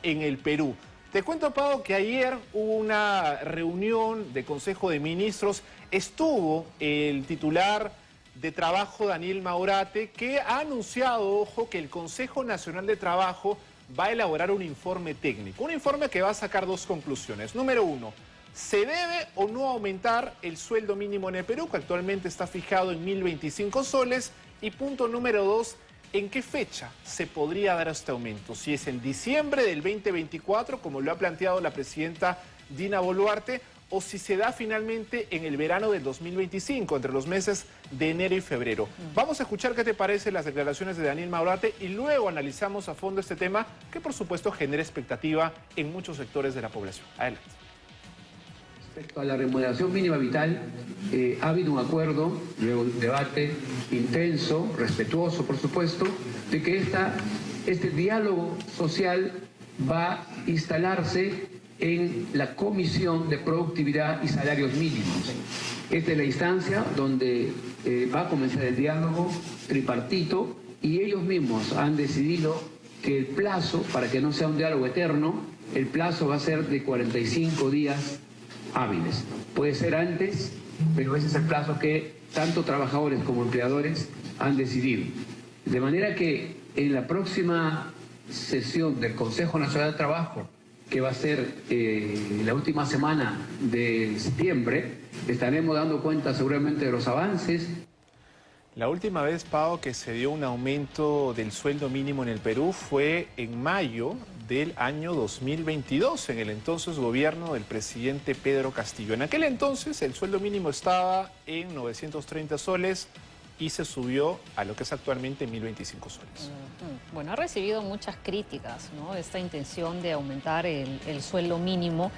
en el Perú. Te cuento, Pau, que ayer hubo una reunión de Consejo de Ministros. Estuvo el titular de Trabajo, Daniel Maurate, que ha anunciado, ojo, que el Consejo Nacional de Trabajo va a elaborar un informe técnico. Un informe que va a sacar dos conclusiones. Número uno, ¿se debe o no aumentar el sueldo mínimo en el Perú, que actualmente está fijado en 1.025 soles? Y punto número dos, ¿en qué fecha se podría dar este aumento? Si es en diciembre del 2024, como lo ha planteado la presidenta Dina Boluarte, o si se da finalmente en el verano del 2025, entre los meses de enero y febrero. Vamos a escuchar qué te parecen las declaraciones de Daniel Maurate y luego analizamos a fondo este tema que por supuesto genera expectativa en muchos sectores de la población. Adelante. Respecto a la remuneración mínima vital, ha habido un acuerdo, luego de un debate intenso, respetuoso por supuesto, de que este diálogo social va a instalarse en la Comisión de Productividad y Salarios Mínimos. Esta es la instancia donde va a comenzar el diálogo tripartito y ellos mismos han decidido que el plazo, para que no sea un diálogo eterno, el plazo va a ser de 45 días hábiles. Puede ser antes, pero ese es el plazo que tanto trabajadores como empleadores han decidido. De manera que en la próxima sesión del Consejo Nacional de Trabajo, que va a ser la última semana de septiembre, estaremos dando cuenta seguramente de los avances. La última vez, Pau, que se dio un aumento del sueldo mínimo en el Perú fue en mayo del año 2022, en el entonces gobierno del presidente Pedro Castillo. En aquel entonces el sueldo mínimo estaba en 930 soles y se subió a lo que es actualmente 1.025 soles. Bueno, ha recibido muchas críticas, ¿no? Esta intención de aumentar el sueldo mínimo.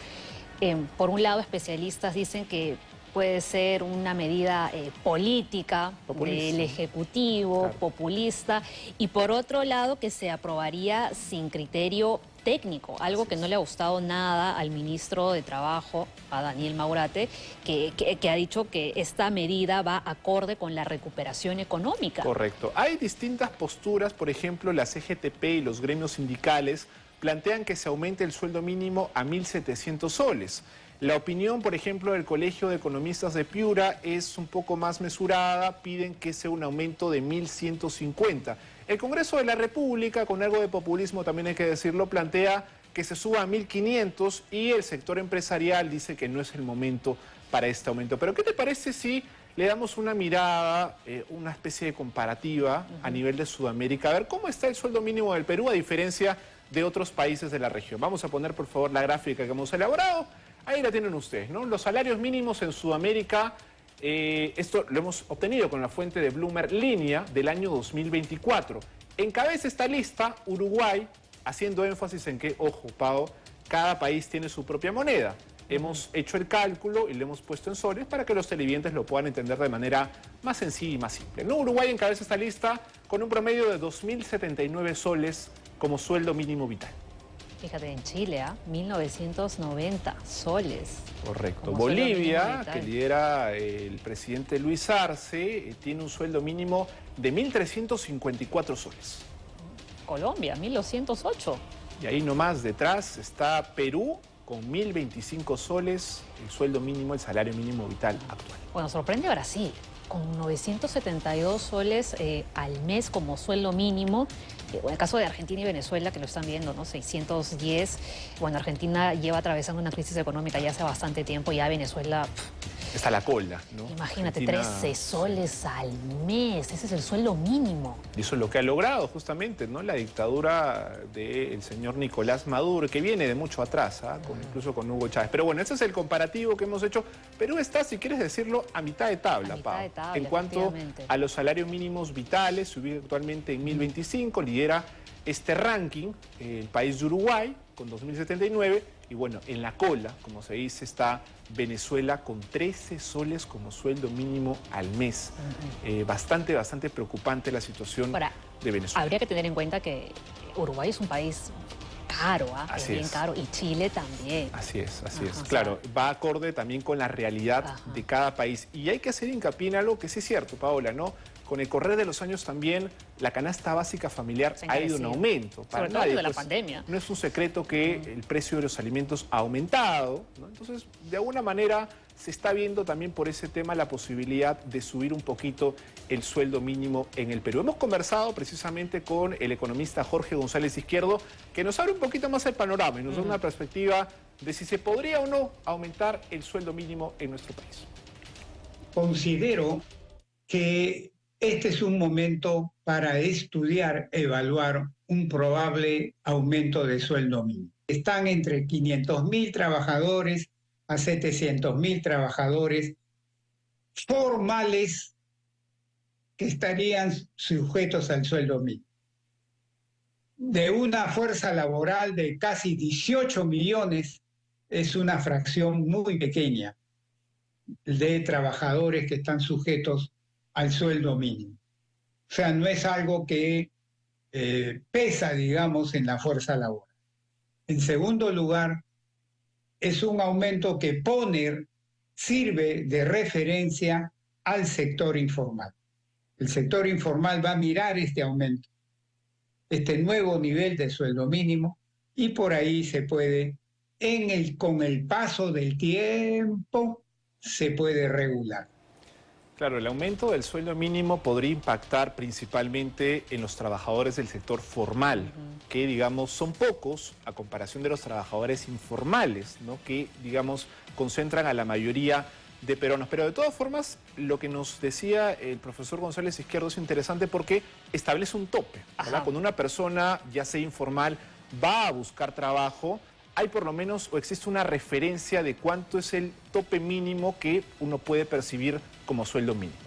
Por un lado, especialistas dicen que puede ser una medida política del Ejecutivo, claro, populista, y por otro lado que se aprobaría sin criterio técnico, algo que no le ha gustado nada al ministro de Trabajo, a Daniel Maurate, que ha dicho que esta medida va acorde con la recuperación económica. Correcto. Hay distintas posturas, por ejemplo, la CGTP y los gremios sindicales plantean que se aumente el sueldo mínimo a 1.700 soles. La opinión, por ejemplo, del Colegio de Economistas de Piura es un poco más mesurada, piden que sea un aumento de 1.150. El Congreso de la República, con algo de populismo también hay que decirlo, plantea que se suba a 1.500 y el sector empresarial dice que no es el momento para este aumento. Pero ¿qué te parece si le damos una mirada, una especie de comparativa a nivel de Sudamérica? A ver cómo está el sueldo mínimo del Perú a diferencia de otros países de la región. Vamos a poner, por favor, la gráfica que hemos elaborado. Ahí la tienen ustedes, ¿no? Los salarios mínimos en Sudamérica, esto lo hemos obtenido con la fuente de Bloomberg Línea del año 2024. Encabeza esta lista Uruguay, haciendo énfasis en que, ojo, Pau, cada país tiene su propia moneda. Hemos hecho el cálculo y lo hemos puesto en soles para que los televidentes lo puedan entender de manera más sencilla y más simple, ¿no? Uruguay encabeza esta lista con un promedio de 2.079 soles como sueldo mínimo vital. Fíjate, en Chile, 1.990 soles. Correcto. Bolivia, que lidera el presidente Luis Arce, tiene un sueldo mínimo de 1.354 soles. Colombia, 1.208. Y ahí nomás detrás está Perú, con 1.025 soles, el sueldo mínimo, el salario mínimo vital actual. Bueno, sorprende Brasil, con 972 soles al mes como sueldo mínimo. En el caso de Argentina y Venezuela, que lo están viendo, ¿no? 610. Bueno, Argentina lleva atravesando una crisis económica ya hace bastante tiempo, ya Venezuela está a la cola, ¿no? Imagínate, Argentina... 13 soles al mes, ese es el sueldo mínimo. Y eso es lo que ha logrado justamente, ¿no? La dictadura del señor Nicolás Maduro, que viene de mucho atrás, incluso con Hugo Chávez. Pero bueno, ese es el comparativo que hemos hecho. Perú está, si quieres decirlo, a mitad de tabla, Pau. En cuanto a los salarios mínimos vitales, se ubica actualmente en 1.025, lidera este ranking el país de Uruguay con 2.079 y bueno, en la cola, como se dice, está Venezuela con 13 soles como sueldo mínimo al mes. Bastante preocupante la situación de Venezuela. Habría que tener en cuenta que Uruguay es un país caro, es bien caro, y Chile también. Así es. Claro, va acorde también con la realidad de cada país. Y hay que hacer hincapié en algo que sí es cierto, Paola, ¿no? con el correr de los años también la canasta básica familiar ha ido en aumento. Sobre todo desde la pandemia. No es un secreto que el precio de los alimentos ha aumentado, ¿no? Entonces, de alguna manera se está viendo también por ese tema la posibilidad de subir un poquito el sueldo mínimo en el Perú. Hemos conversado precisamente con el economista Jorge González Izquierdo, que nos abre un poquito más el panorama y nos da una perspectiva de si se podría o no aumentar el sueldo mínimo en nuestro país. Considero que este es un momento para estudiar, evaluar un probable aumento de sueldo mínimo. Están entre 500.000 trabajadores a 700.000 trabajadores formales que estarían sujetos al sueldo mínimo. De una fuerza laboral de casi 18 millones, es una fracción muy pequeña de trabajadores que están sujetos al sueldo mínimo. O sea, no es algo que pesa, digamos, en la fuerza laboral. En segundo lugar, es un aumento que sirve de referencia al sector informal. El sector informal va a mirar este aumento, este nuevo nivel de sueldo mínimo, y por ahí se puede, con el paso del tiempo, se puede regular. Claro, el aumento del sueldo mínimo podría impactar principalmente en los trabajadores del sector formal, que digamos son pocos a comparación de los trabajadores informales, ¿no? Que digamos concentran a la mayoría de peruanos. Pero de todas formas, lo que nos decía el profesor González Izquierdo es interesante porque establece un tope, ¿verdad? Cuando una persona, ya sea informal, va a buscar trabajo, hay por lo menos o existe una referencia de cuánto es el tope mínimo que uno puede percibir como sueldo mínimo.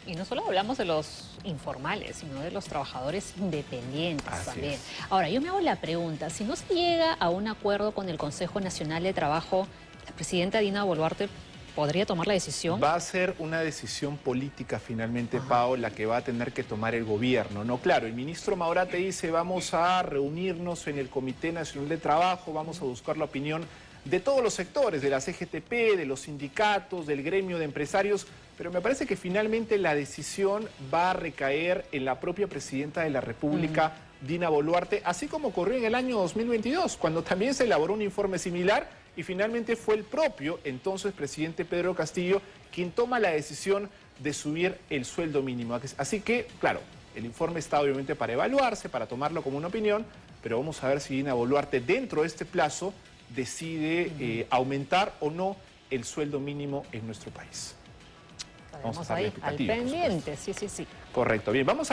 Y no solo hablamos de los informales, sino de los trabajadores independientes también. Ahora, yo me hago la pregunta, si no se llega a un acuerdo con el Consejo Nacional de Trabajo, ¿la presidenta Dina Boluarte podría tomar la decisión? Va a ser una decisión política finalmente, Pao, la que va a tener que tomar el gobierno, ¿no? Claro, el ministro Maurate dice, vamos a reunirnos en el Comité Nacional de Trabajo, vamos a buscar la opinión de todos los sectores, de la CGTP, de los sindicatos, del gremio de empresarios, pero me parece que finalmente la decisión va a recaer en la propia presidenta de la República, Dina Boluarte, así como ocurrió en el año 2022, cuando también se elaboró un informe similar y finalmente fue el propio entonces presidente Pedro Castillo quien toma la decisión de subir el sueldo mínimo. Así que, claro, el informe está obviamente para evaluarse, para tomarlo como una opinión, pero vamos a ver si Dina Boluarte dentro de este plazo decide aumentar o no el sueldo mínimo en nuestro país. Vamos ahí al pendiente, sí. Correcto, bien, vamos a